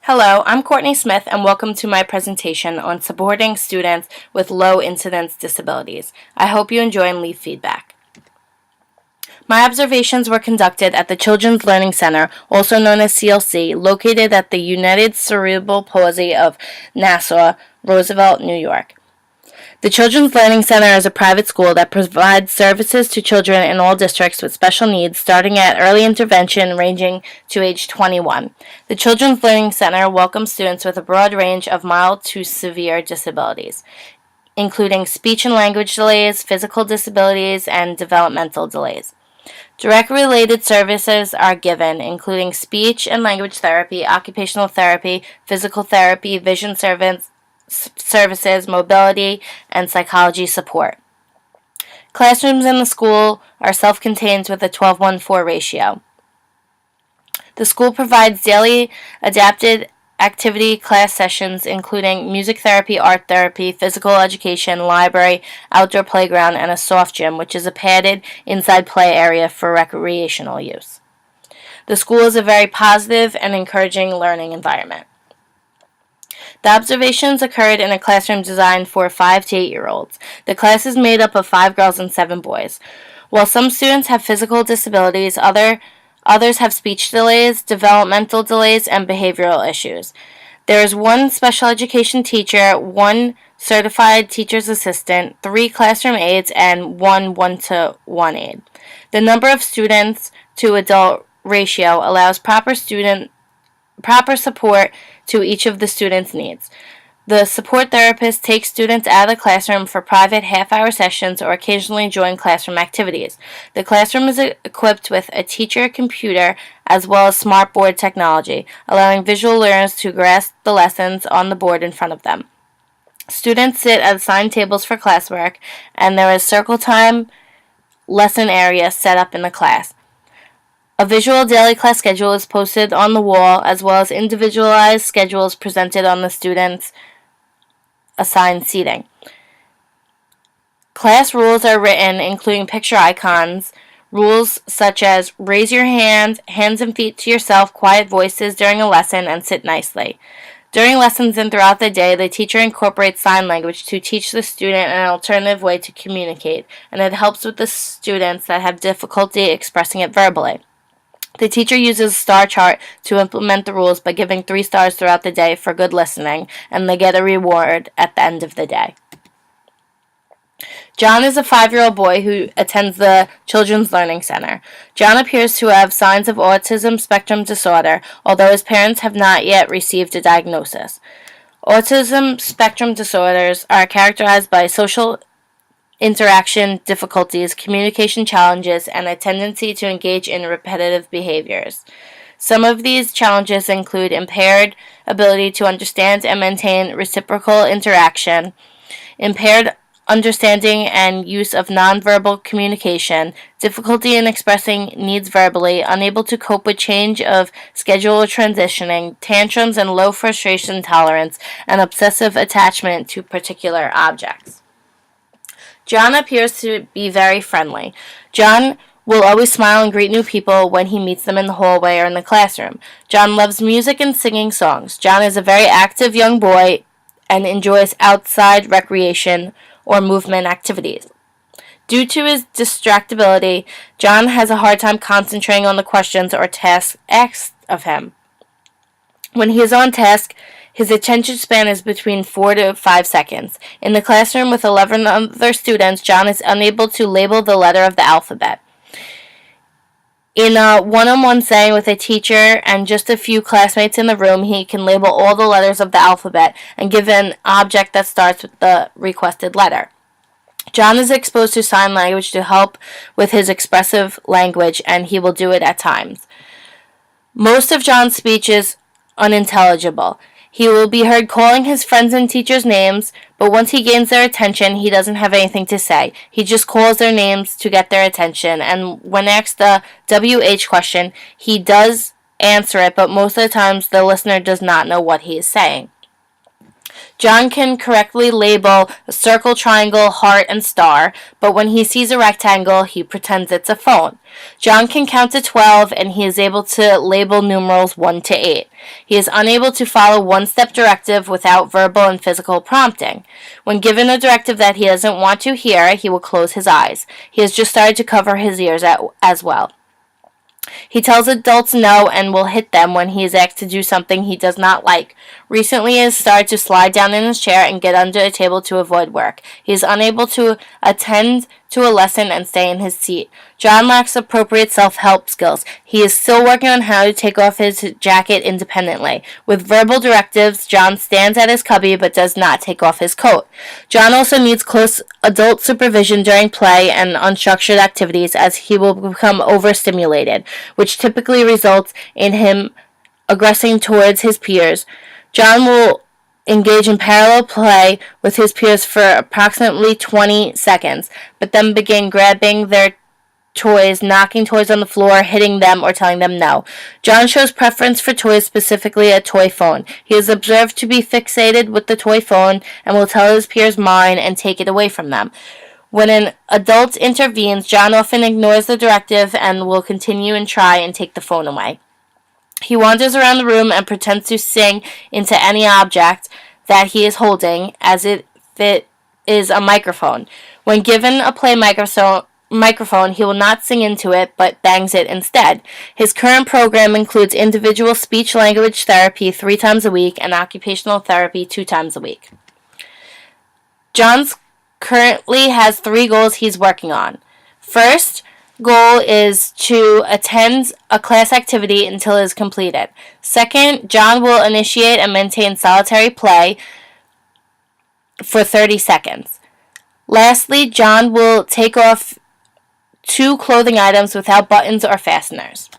Hello, I'm Courtney Smith, and welcome to my presentation on supporting students with low incidence disabilities. I hope you enjoy and leave feedback. My observations were conducted at the Children's Learning Center, also known as CLC, located at the United Cerebral Palsy of Nassau, Roosevelt, New York. The Children's Learning Center is a private school that provides services to children in all districts with special needs, starting at early intervention ranging to age 21. The Children's Learning Center welcomes students with a broad range of mild to severe disabilities, including speech and language delays, physical disabilities, and developmental delays. Direct related services are given, including speech and language therapy, occupational therapy, physical therapy, vision services, mobility, and psychology support. Classrooms in the school are self-contained with a 12:1:4 ratio. The school provides daily adapted activity class sessions including music therapy, art therapy, physical education, library, outdoor playground, and a soft gym, which is a padded inside play area for recreational use. The school is a very positive and encouraging learning environment. The observations occurred in a classroom designed for 5 to 8-year-olds. The class is made up of 5 girls and 7 boys. While some students have physical disabilities, others have speech delays, developmental delays, and behavioral issues. There is 1 special education teacher, 1 certified teacher's assistant, 3 classroom aides, and 1 one-to-one aide. The number of students to adult ratio allows proper support to each of the students' needs. The support therapist takes students out of the classroom for private half-hour sessions or occasionally join classroom activities. The classroom is equipped with a teacher computer as well as smartboard technology, allowing visual learners to grasp the lessons on the board in front of them. Students sit at assigned tables for classwork, and there is circle time lesson area set up in the class. A visual daily class schedule is posted on the wall, as well as individualized schedules presented on the students' assigned seating. Class rules are written, including picture icons, rules such as raise your hand, hands and feet to yourself, quiet voices during a lesson, and sit nicely. During lessons and throughout the day, the teacher incorporates sign language to teach the student an alternative way to communicate, and it helps with the students that have difficulty expressing it verbally. The teacher uses a star chart to implement the rules by giving 3 stars throughout the day for good listening, and they get a reward at the end of the day. John is a 5-year-old boy who attends the Children's Learning Center. John appears to have signs of autism spectrum disorder, although his parents have not yet received a diagnosis. Autism spectrum disorders are characterized by social interaction difficulties, communication challenges, and a tendency to engage in repetitive behaviors. Some of these challenges include impaired ability to understand and maintain reciprocal interaction, impaired understanding and use of nonverbal communication, difficulty in expressing needs verbally, unable to cope with change of schedule or transitioning, tantrums and low frustration tolerance, and obsessive attachment to particular objects. John appears to be very friendly. John will always smile and greet new people when he meets them in the hallway or in the classroom. John loves music and singing songs. John is a very active young boy and enjoys outside recreation or movement activities. Due to his distractibility, John has a hard time concentrating on the questions or tasks asked of him. When he is on task, his attention span is between 4 to 5 seconds. In the classroom with 11 other students, John is unable to label the letter of the alphabet. In a one-on-one setting with a teacher and just a few classmates in the room, he can label all the letters of the alphabet and give an object that starts with the requested letter. John is exposed to sign language to help with his expressive language, and he will do it at times. Most of John's speech is unintelligible. He will be heard calling his friends and teachers' names, but once he gains their attention, he doesn't have anything to say. He just calls their names to get their attention, and when asked the WH question, he does answer it, but most of the times the listener does not know what he is saying. John can correctly label a circle, triangle, heart, and star, but when he sees a rectangle, he pretends it's a phone. John can count to 12, and he is able to label numerals 1 to 8. He is unable to follow one-step directive without verbal and physical prompting. When given a directive that he doesn't want to hear, he will close his eyes. He has just started to cover his ears as well. He tells adults no and will hit them when he is asked to do something he does not like. Recently, he has started to slide down in his chair and get under a table to avoid work. He is unable to attend to a lesson and stay in his seat. John lacks appropriate self-help skills. He is still working on how to take off his jacket independently. With verbal directives, John stands at his cubby but does not take off his coat. John also needs close adult supervision during play and unstructured activities, as he will become overstimulated, which typically results in him aggressing towards his peers. John will engage in parallel play with his peers for approximately 20 seconds, but then begin grabbing their toys, knocking toys on the floor, hitting them, or telling them no. John shows preference for toys, specifically a toy phone. He is observed to be fixated with the toy phone and will tell his peers mine and take it away from them. When an adult intervenes, John often ignores the directive and will continue and try and take the phone away. He wanders around the room and pretends to sing into any object that he is holding, as if it is a microphone. When given a play microphone, he will not sing into it, but bangs it instead. His current program includes individual speech-language therapy 3 times a week and occupational therapy 2 times a week. John currently has 3 goals he's working on. First goal is to attend a class activity until it is completed. Second, John will initiate and maintain solitary play for 30 seconds. Lastly, John will take off 2 clothing items without buttons or fasteners.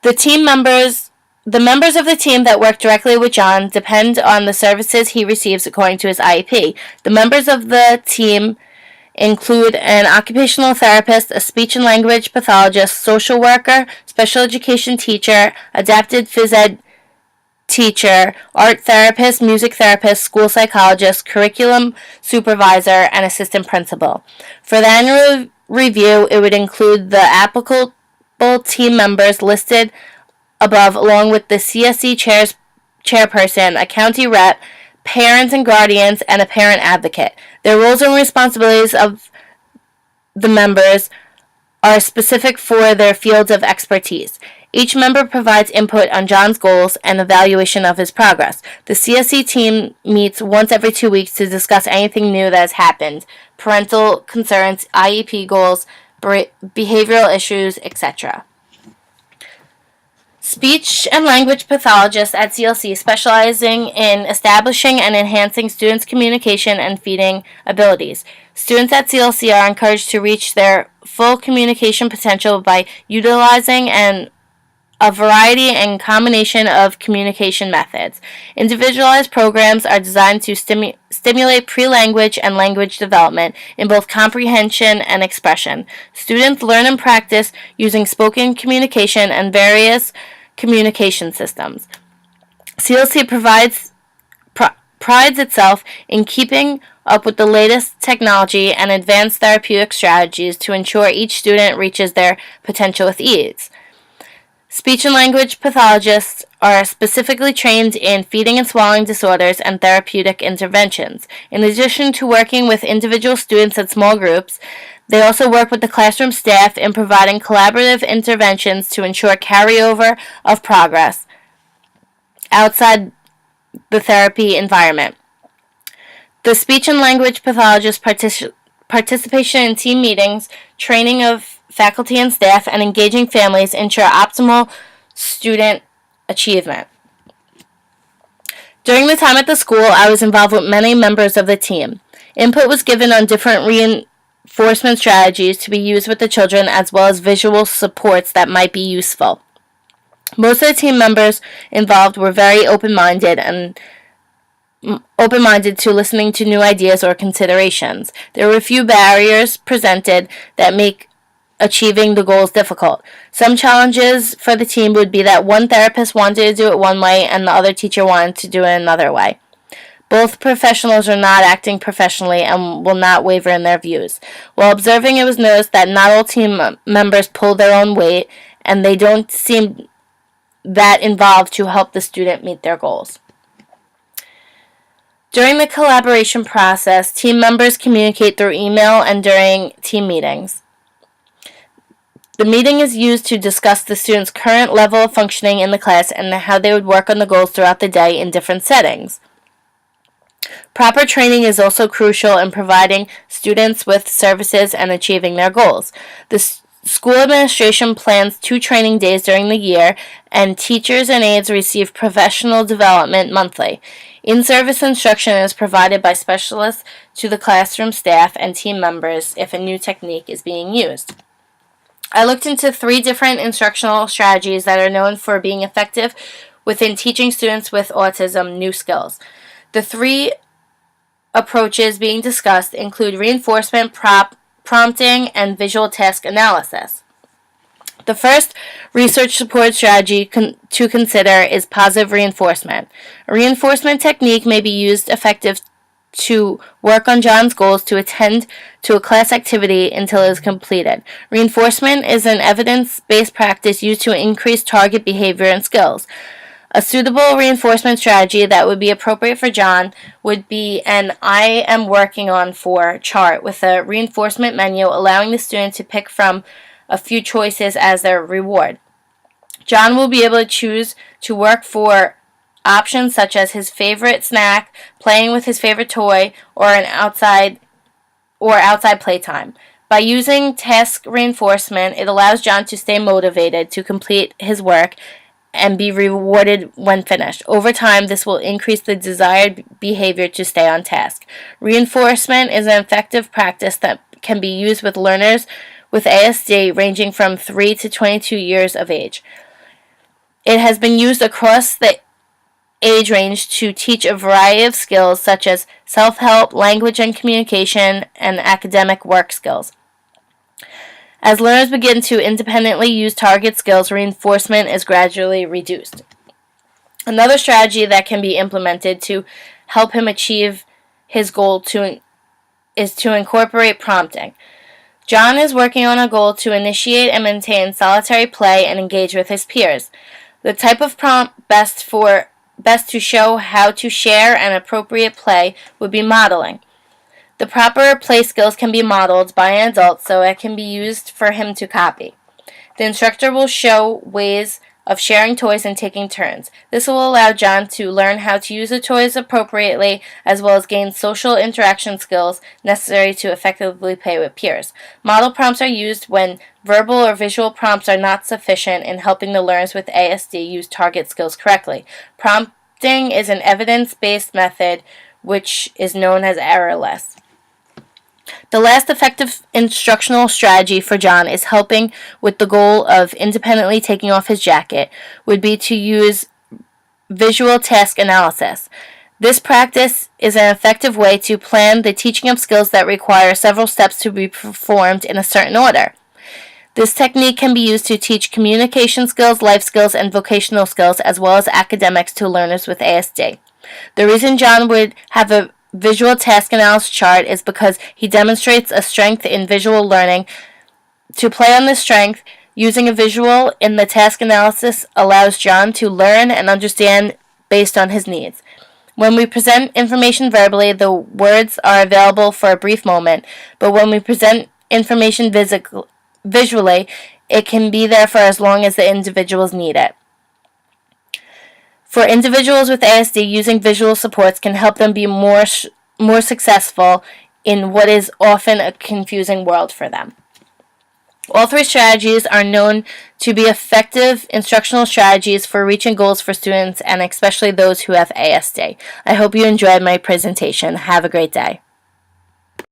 The members of the team that work directly with John depend on the services he receives according to his IEP. The members of the team include an occupational therapist, a speech and language pathologist, social worker, special education teacher, adapted phys ed teacher, art therapist, music therapist, school psychologist, curriculum supervisor, and assistant principal. For the annual review, it would include the applicable team members listed above, along with the CSE chairperson, a county rep, parents and guardians, and a parent advocate. Their roles and responsibilities of the members are specific for their fields of expertise. Each member provides input on John's goals and evaluation of his progress. The CSE team meets once every 2 weeks to discuss anything new that has happened, parental concerns, IEP goals, behavioral issues, etc. Speech and language pathologists at CLC specializing in establishing and enhancing students' communication and feeding abilities. Students at CLC are encouraged to reach their full communication potential by utilizing a variety and combination of communication methods. Individualized programs are designed to stimulate pre-language and language development in both comprehension and expression. Students learn and practice using spoken communication and various communication systems. CLC prides itself in keeping up with the latest technology and advanced therapeutic strategies to ensure each student reaches their potential with ease. Speech and language pathologists are specifically trained in feeding and swallowing disorders and therapeutic interventions. In addition to working with individual students in small groups, they also work with the classroom staff in providing collaborative interventions to ensure carryover of progress outside the therapy environment. The speech and language pathologist participation in team meetings, training of faculty and staff, and engaging families ensure optimal student achievement. During the time at the school, I was involved with many members of the team. Input was given on different reinforcement strategies to be used with the children, as well as visual supports that might be useful. Most of the team members involved were very open-minded to listening to new ideas or considerations. There were a few barriers presented that make achieving the goals difficult. Some challenges for the team would be that one therapist wanted to do it one way and the other teacher wanted to do it another way. Both professionals are not acting professionally and will not waver in their views. While observing, it was noticed that not all team members pull their own weight, and they don't seem that involved to help the student meet their goals. During the collaboration process, team members communicate through email and during team meetings. The meeting is used to discuss the student's current level of functioning in the class and how they would work on the goals throughout the day in different settings. Proper training is also crucial in providing students with services and achieving their goals. The school administration plans 2 training days during the year, and teachers and aides receive professional development monthly. In-service instruction is provided by specialists to the classroom staff and team members if a new technique is being used. I looked into 3 different instructional strategies that are known for being effective within teaching students with autism new skills. The 3 approaches being discussed include reinforcement, prompting, and visual task analysis. The first research support strategy to consider is positive reinforcement. A reinforcement technique may be used effective to work on John's goals to attend to a class activity until it is completed. Reinforcement is an evidence-based practice used to increase target behavior and skills. A suitable reinforcement strategy that would be appropriate for John would be an I am working on for chart with a reinforcement menu allowing the student to pick from a few choices as their reward. John will be able to choose to work for options such as his favorite snack, playing with his favorite toy, or outside playtime. By using task reinforcement, it allows John to stay motivated to complete his work and be rewarded when finished. Over time, this will increase the desired behavior to stay on task. Reinforcement is an effective practice that can be used with learners with ASD ranging from 3 to 22 years of age. It has been used across the age range to teach a variety of skills such as self-help, language and communication, and academic work skills. As learners begin to independently use target skills, reinforcement is gradually reduced. Another strategy that can be implemented to help him achieve his goal is to incorporate prompting. John is working on a goal to initiate and maintain solitary play and engage with his peers. The type of prompt best to show how to share and appropriate play would be modeling. The proper play skills can be modeled by an adult so it can be used for him to copy. The instructor will show ways of sharing toys and taking turns. This will allow John to learn how to use the toys appropriately as well as gain social interaction skills necessary to effectively play with peers. Model prompts are used when verbal or visual prompts are not sufficient in helping the learners with ASD use target skills correctly. Prompting is an evidence-based method which is known as errorless. The last effective instructional strategy for John is helping with the goal of independently taking off his jacket would be to use visual task analysis. This practice is an effective way to plan the teaching of skills that require several steps to be performed in a certain order. This technique can be used to teach communication skills, life skills, and vocational skills, as well as academics to learners with ASD. The reason John would have a visual task analysis chart is because he demonstrates a strength in visual learning. To play on this strength, using a visual in the task analysis allows John to learn and understand based on his needs. When we present information verbally, the words are available for a brief moment, but when we present information visually, it can be there for as long as the individuals need it. For individuals with ASD, using visual supports can help them be more successful in what is often a confusing world for them. All 3 strategies are known to be effective instructional strategies for reaching goals for students and especially those who have ASD. I hope you enjoyed my presentation. Have a great day.